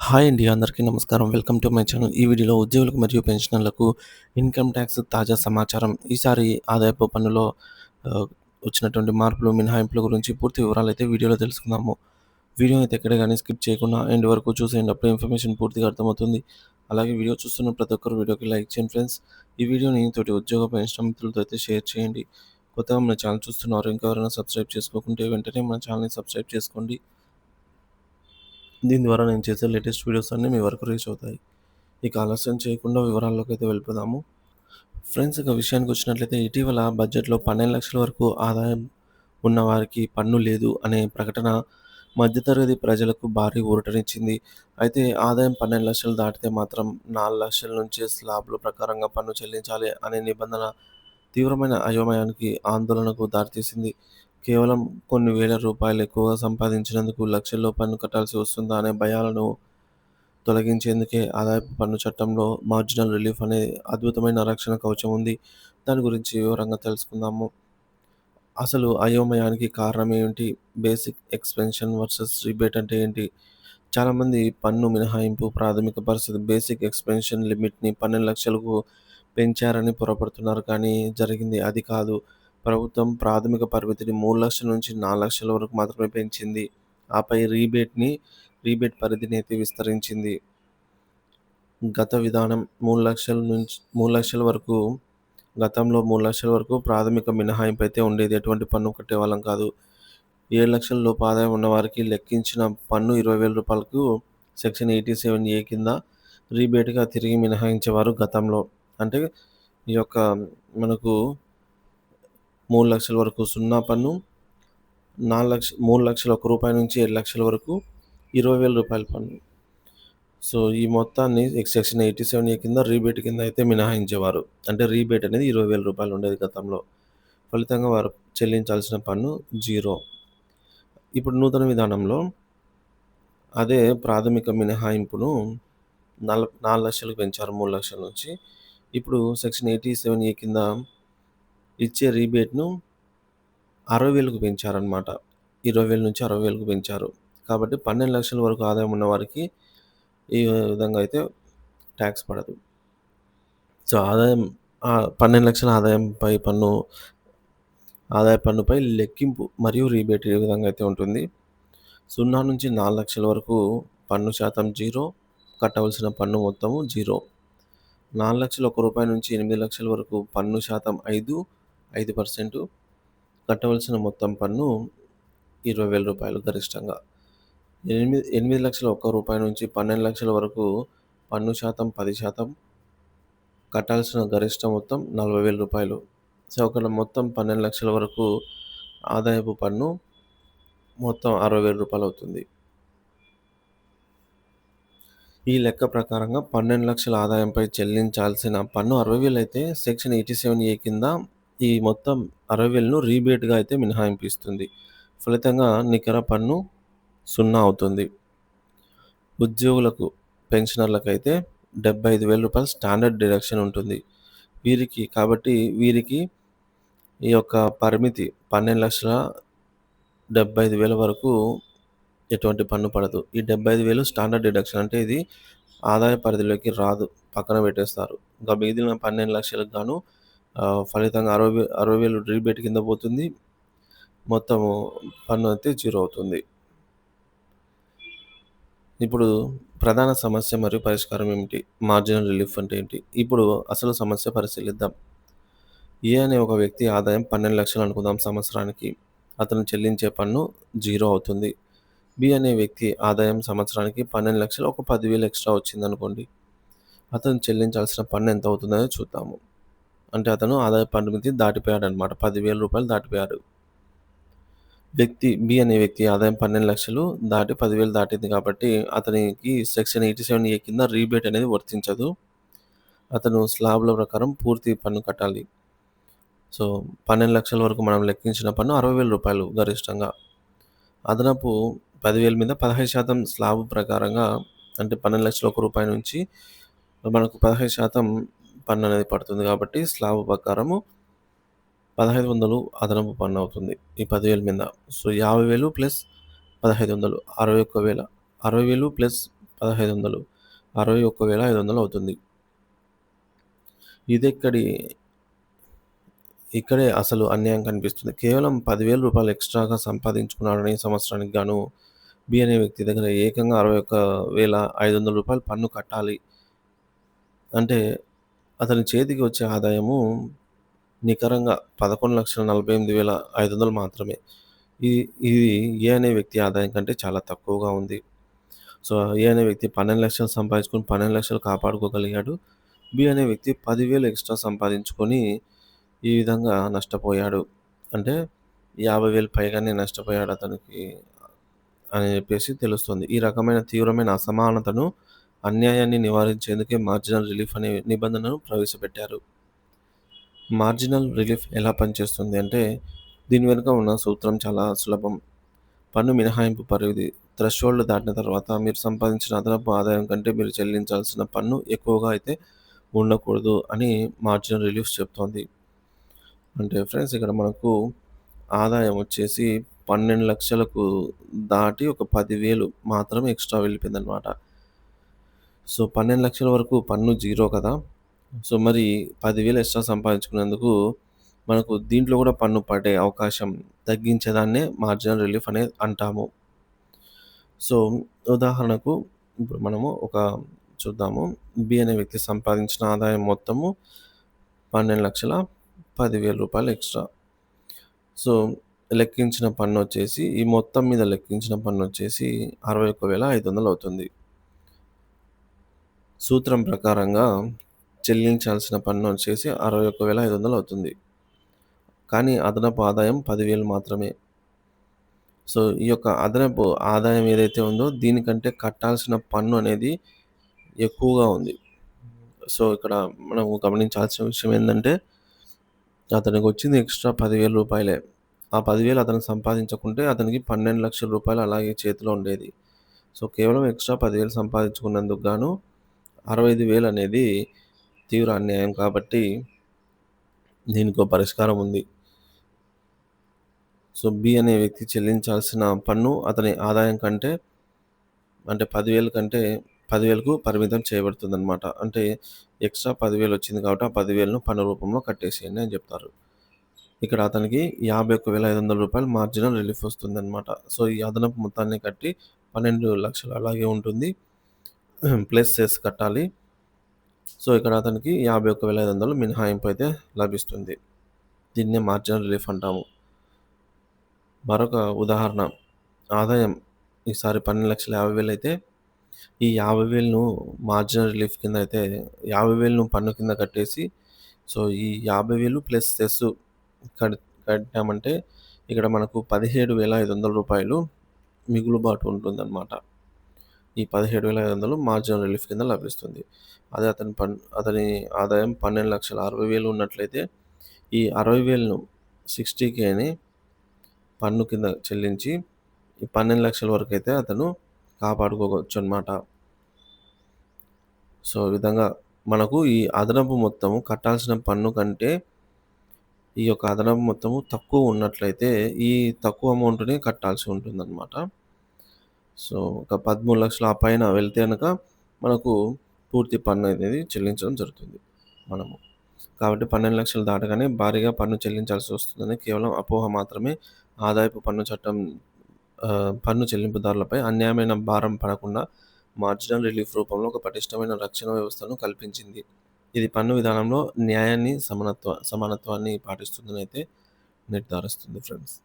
Hi అండి. అందరికీ నమస్కారం. Welcome to my channel. ఈ వీడియోలో ఉద్యోగులకు మరియు పెన్షనర్లకు ఇన్‌కమ్ టాక్స్ తాజా సమాచారం. ఈసారి ఆదాయపు పన్నులో ఆహ్, వచ్చినటువంటి మార్పులు, మినహాయింపుల గురించి పూర్తి వివరాలైతే వీడియోలో తెలుసుకుందాము. వీడియోని అయితే ఎక్కడ గాని స్కిప్ చేయకుండా ఎండ్ వరకు చూసేయండి. అప్పుడే ఇన్ఫర్మేషన్ పూర్తిగా అర్థమవుతుంది. అలాగే వీడియో చూస్తున్న ప్రతి ఒక్కరు వీడియోకి లైక్ చేయండి ఫ్రెండ్స్. ఈ వీడియోని తోటి ఉద్యోగ పెన్షన్ మిత్రులతో అయితే షేర్ చేయండి. కొత్తగా మన ఛానల్ చూస్తున్నారు ఇంకా ఎవరైనా సబ్స్క్రైబ్ చేసుకోకుంటే వెంటనే మన ఛానల్‌ని సబ్స్క్రైబ్ చేసుకోండి. దీని ద్వారా నేను చేసే లేటెస్ట్ వీడియోస్ అన్నీ మీ వరకు రీచ్ అవుతాయి. ఇక ఆలస్యం చేయకుండా వివరాల్లోకైతే వెళ్ళిపోదాము. ఫ్రెండ్స్ ఇక విషయానికొచ్చినట్లయితే ఇటీవల బడ్జెట్‌లో 12,00,000 వరకు ఆదాయం ఉన్నవారికి పన్ను లేదు అనే ప్రకటన మధ్యతరగతి ప్రజలకు భారీ ఊరటనిచ్చింది. అయితే ఆదాయం 12,00,000 దాటితే మాత్రం 4,00,000 నుంచే స్లాబ్‌ల ప్రకారంగా పన్ను చెల్లించాలి అనే నిబంధన తీవ్రమైన అయోమయానికి, ఆందోళనకు దారితీసింది. కేవలం కొన్ని వేల రూపాయలు ఎక్కువగా సంపాదించినందుకు లక్షల్లో పన్ను కట్టాల్సి వస్తుందా అనే భయాలను తొలగించేందుకే ఆదాయపు పన్ను చట్టంలో మార్జినల్ రిలీఫ్ అనే అద్భుతమైన రక్షణ కవచం ఉంది. దాని గురించి వివరంగా తెలుసుకుందాము. అసలు అయోమయానికి కారణం ఏమిటి? బేసిక్ ఎక్స్‌పెన్షన్ వర్సెస్ రిబేట్ అంటే ఏంటి? చాలామంది పన్ను మినహాయింపు ప్రాథమిక పరిస్థితి బేసిక్ ఎక్స్‌పెన్షన్ లిమిట్‌ని 12,00,000కు పెంచారని పొరపడుతున్నారు. కానీ జరిగింది అది కాదు. ప్రభుత్వం ప్రాథమిక పరిమితిని 3,00,000 నుంచి 4,00,000 వరకు మాత్రమే పెంచింది. ఆపై రీబేట్ పరిధిని అయితే విస్తరించింది. గత విధానం 3,00,000 వరకు గతంలో 3,00,000 వరకు ప్రాథమిక మినహాయింపు అయితే ఉండేది. ఎటువంటి పన్ను కట్టేవాళ్ళం కాదు. 7,00,000 లోపు ఆదాయం ఉన్నవారికి లెక్కించిన పన్ను రూ. 20,000కు సెక్షన్ 87A కింద రీబేట్‌గా తిరిగి మినహాయించేవారు గతంలో. అంటే ఈ యొక్క మనకు 3,00,000 వరకు సున్నా పన్ను, 3,00,000 రూపాయి నుంచి 7,00,000 వరకు రూ. 20,000 పన్ను. సో, ఈ మొత్తాన్ని సెక్షన్ 87A కింద రీబేట్ కింద అయితే మినహాయించేవారు. అంటే రీబేట్ అనేది రూ. 20,000 ఉండేది గతంలో. ఫలితంగా వారు చెల్లించాల్సిన పన్ను 0. ఇప్పుడు నూతన విధానంలో అదే ప్రాథమిక మినహాయింపును 4,00,000కి పెంచారు 3,00,000 నుంచి. ఇప్పుడు సెక్షన్ 87A కింద ఇచ్చే రీబేట్‌ను 60,000కు పెంచారనమాట. 20,000 నుంచి 60,000కు పెంచారు. కాబట్టి 12,00,000 వరకు ఆదాయం ఉన్నవారికి ఈ విధంగా అయితే టాక్స్ పడదు. సో, 12,00,000 ఆదాయ పన్నుపై లెక్కింపు మరియు రీబేట్ ఈ విధంగా అయితే ఉంటుంది. 0-4,00,000 వరకు పన్ను శాతం 0, కట్టవలసిన పన్ను మొత్తము 0. 4,00,000 రూపాయి నుంచి 8,00,000 వరకు పన్ను శాతం 5% కట్టవలసిన మొత్తం పన్ను రూ. 20,000 గరిష్టంగా. 8,00,000 రూపాయి నుంచి 12,00,000 వరకు పన్ను శాతం 10%, కట్టాల్సిన గరిష్ట మొత్తం రూ. 40,000. సో, అక్కడ మొత్తం 12,00,000 వరకు ఆదాయపు పన్ను మొత్తం రూ. 60,000 అవుతుంది. ఈ లెక్క ప్రకారంగా 12,00,000 ఆదాయంపై చెల్లించాల్సిన పన్ను 60,000 అయితే సెక్షన్ 87A కింద ఈ మొత్తం 60,000ను రీబేట్‌గా అయితే మినహాయింపు ఇస్తుంది. ఫలితంగా నికర పన్ను 0 అవుతుంది. ఉద్యోగులకు, పెన్షనర్లకైతే రూ. 75,000 స్టాండర్డ్ డిడక్షన్ ఉంటుంది. వీరికి ఈ యొక్క పరిమితి 12,75,000 వరకు ఎటువంటి పన్ను పడదు. ఈ 75,000 స్టాండర్డ్ డిడక్షన్ అంటే ఇది ఆదాయ పరిధిలోకి రాదు. పక్కన పెట్టేస్తారు. ఇంకా మిగిలిన 12,00,000కి గాను ఫలితంగా 60,000 రీబేట్ కింద పోతుంది. మొత్తము పన్ను అయితే 0 అవుతుంది. ఇప్పుడు ప్రధాన సమస్య మరియు పరిష్కారం ఏమిటి? మార్జినల్ రిలీఫ్ అంటే ఏంటి? ఇప్పుడు అసలు సమస్య పరిశీలిద్దాం. ఏ అనే ఒక వ్యక్తి ఆదాయం 12,00,000 అనుకుందాం సంవత్సరానికి. అతను చెల్లించే పన్ను 0 అవుతుంది. బి అనే వ్యక్తి ఆదాయం సంవత్సరానికి 12,00,000 ఒక 10,000 ఎక్స్‌ట్రా వచ్చిందనుకోండి. అతను చెల్లించాల్సిన పన్ను ఎంత అవుతుందనేది చూద్దాము. అంటే అతను ఆదాయ పరిమితి దాటిపోయాడనమాట. రూ. 10,000 దాటిపోయాడు. బి అనే వ్యక్తి ఆదాయం 12,00,000 దాటి 10,000 దాటింది కాబట్టి అతనికి సెక్షన్ 87A కింద రీబేట్ అనేది వర్తించదు. అతను స్లాబ్‌ల ప్రకారం పూర్తి పన్ను కట్టాలి. సో, 12,00,000 వరకు మనం లెక్కించిన పన్ను రూ. 60,000 గరిష్టంగా. అదనపు 10,000 మీద 15% స్లాబ్ ప్రకారంగా అంటే 12,00,000 రూపాయి నుంచి మనకు 15% పన్ననేది పడుతుంది కాబట్టి స్లాబ్ ప్రకారము 1,500 అదనపు పన్నవుతుంది. ఈ 10,000 మీద. So, 50,000 plus 1,500 61,000. 60,000 ప్లస్ 1500 61,500 అవుతుంది. ఇదెక్కడి ఇక్కడే అసలు అన్యాయం కనిపిస్తుంది. కేవలం రూ. 10,000 ఎక్స్‌ట్రాగా సంపాదించుకున్నాడని సంవత్సరానికి గాను బి అనే వ్యక్తి దగ్గర ఏకంగా రూ. 61,500 పన్ను కట్టాలి. అంటే అతని చేతికి వచ్చే ఆదాయము నికరంగా 11,48,500 మాత్రమే. ఇ ఇది ఏ అనే వ్యక్తి ఆదాయం కంటే చాలా తక్కువగా ఉంది. సో, ఏ అనే వ్యక్తి 12,00,000 సంపాదించుకొని 12,00,000 కాపాడుకోగలిగాడు. బి అనే వ్యక్తి 10,000 ఎక్స్‌ట్రా సంపాదించుకొని ఈ విధంగా నష్టపోయాడు. అంటే 50,000 పైగానే నష్టపోయాడు అతనికి అని చెప్పేసి తెలుస్తుంది. ఈ రకమైన తీవ్రమైన అసమానతను, అన్యాయాన్ని నివారించేందుకే మార్జినల్ రిలీఫ్ అనే నిబంధనను ప్రవేశపెట్టారు. మార్జినల్ రిలీఫ్ ఎలా పనిచేస్తుంది అంటే, దీని వెనుక ఉన్న సూత్రం చాలా సులభం. పన్ను మినహాయింపు పరిధి థ్రెషోల్డ్ దాటిన తర్వాత మీరు సంపాదించిన అదనపు ఆదాయం కంటే మీరు చెల్లించాల్సిన పన్ను ఎక్కువగా అయితే ఉండకూడదు అని మార్జినల్ రిలీఫ్ చెప్తోంది. అంటే ఫ్రెండ్స్ ఇక్కడ మనకు ఆదాయం వచ్చేసి 12,00,000కు దాటి ఒక 10,000 మాత్రమే ఎక్స్‌ట్రా వెళ్ళిపోయిందనమాట. సో, 12,00,000 వరకు పన్ను జీరో కదా! సో, మరి 10,000 ఎక్స్‌ట్రా సంపాదించుకున్నందుకు మనకు దీంట్లో కూడా పన్ను పడే అవకాశం తగ్గించేదాన్నే మార్జినల్ రిలీఫ్ అనేది అంటాము. సో, ఉదాహరణకు ఇప్పుడు మనము చూద్దాము. బి అనే వ్యక్తి సంపాదించిన ఆదాయం మొత్తము 12,00,000 10,000 ఎక్స్‌ట్రా. సో, లెక్కించిన పన్నొచ్చేసి ఈ మొత్తం మీద లెక్కించిన పన్నొచ్చేసి 61,500 అవుతుంది. సూత్రం ప్రకారంగా చెల్లించాల్సిన పన్నొచ్చేసి 61,500 అవుతుంది. కానీ అదనపు ఆదాయం 10,000 మాత్రమే. సో, ఈ యొక్క అదనపు ఆదాయం ఏదైతే ఉందో దీనికంటే కట్టాల్సిన పన్ను అనేది ఎక్కువగా ఉంది. సో, ఇక్కడ మనం గమనించాల్సిన విషయం ఏందంటే, అతనికొచ్చింది ఎక్స్‌ట్రా రూ. 10,000. ఆ 10,000 అతను సంపాదించకుంటే అతనికి రూ. 12,00,000 అలాగే చేతిలో ఉండేది. సో, కేవలం ఎక్స్‌ట్రా 10,000 సంపాదించుకున్నందుకు గాను 65,000 అనేది తీవ్ర అన్యాయం కాబట్టి దీనికో పరిష్కారం ఉంది. సో, బి అనే వ్యక్తి చెల్లించాల్సిన పన్ను అతని ఆదాయం కంటే అంటే 10,000 కంటే 10,000కు పరిమితం చేయబడుతుందనమాట. అంటే ఎక్స్‌ట్రా 10,000 వచ్చింది కాబట్టి ఆ 10,000ను పన్ను రూపంలో కట్టేసేయండి అని చెప్తారు. ఇక్కడ అతనికి రూ. 51,500 మార్జినల్ రిలీఫ్ వస్తుందనమాట. సో, ఈ అదనపు మొత్తాన్ని కట్టి 12,00,000 అలాగే ఉంటుంది. ప్లస్ సెస్ కట్టాలి. సో, ఇక్కడ అతనికి 51,500 మినహాయింపు అయితే లభిస్తుంది. దీన్నే మార్జినల్ రిలీఫ్ అంటాము. మరొక ఉదాహరణ ఆదాయం ఈసారి 12,50,000 అయితే ఈ 50,000ను మార్జినల్ రిలీఫ్ కింద అయితే 50,000ను పన్ను కింద కట్టేసి సో, ఈ 50,000 ప్లస్ సెస్ కట్ కట్టామంటే ఇక్కడ మనకు రూ. 17,500 మిగులుబాటు ఉంటుందన్నమాట. ఈ 17,500 మార్జినల్ రిలీఫ్ కింద లభిస్తుంది. అదే అతని ఆదాయం 12,60,000 ఉన్నట్లయితే ఈ 60,000ను 60,000ని పన్ను కింద చెల్లించి ఈ 12,00,000 వరకైతే అతను కాపాడుకోవచ్చనమాట. సో, ఈ విధంగా మనకు ఈ అదనపు మొత్తము కట్టాల్సిన పన్ను కంటే ఈ యొక్క అదనపు మొత్తము తక్కువ ఉన్నట్లయితే ఈ తక్కువ అమౌంట్‌ని కట్టాల్సి ఉంటుందన్నమాట. సో, ఒక 13,00,000 ఆ పైన వెళ్తే గనక మనకు పూర్తి పన్ను అనేది చెల్లించడం జరుగుతుంది మనము. కాబట్టి 12,00,000 దాటగానే భారీగా పన్ను చెల్లించాల్సి వస్తుందని కేవలం అపోహ మాత్రమే. ఆదాయపు పన్ను చట్టం పన్ను చెల్లింపుదారులపై అన్యాయమైన భారం పడకుండా మార్జినల్ రిలీఫ్ రూపంలో ఒక పటిష్టమైన రక్షణ వ్యవస్థను కల్పించింది. ఇది పన్ను విధానంలో న్యాయాన్ని, సమానత్వాన్ని పాటిస్తుందనైతే నిర్ధారిస్తుంది ఫ్రెండ్స్.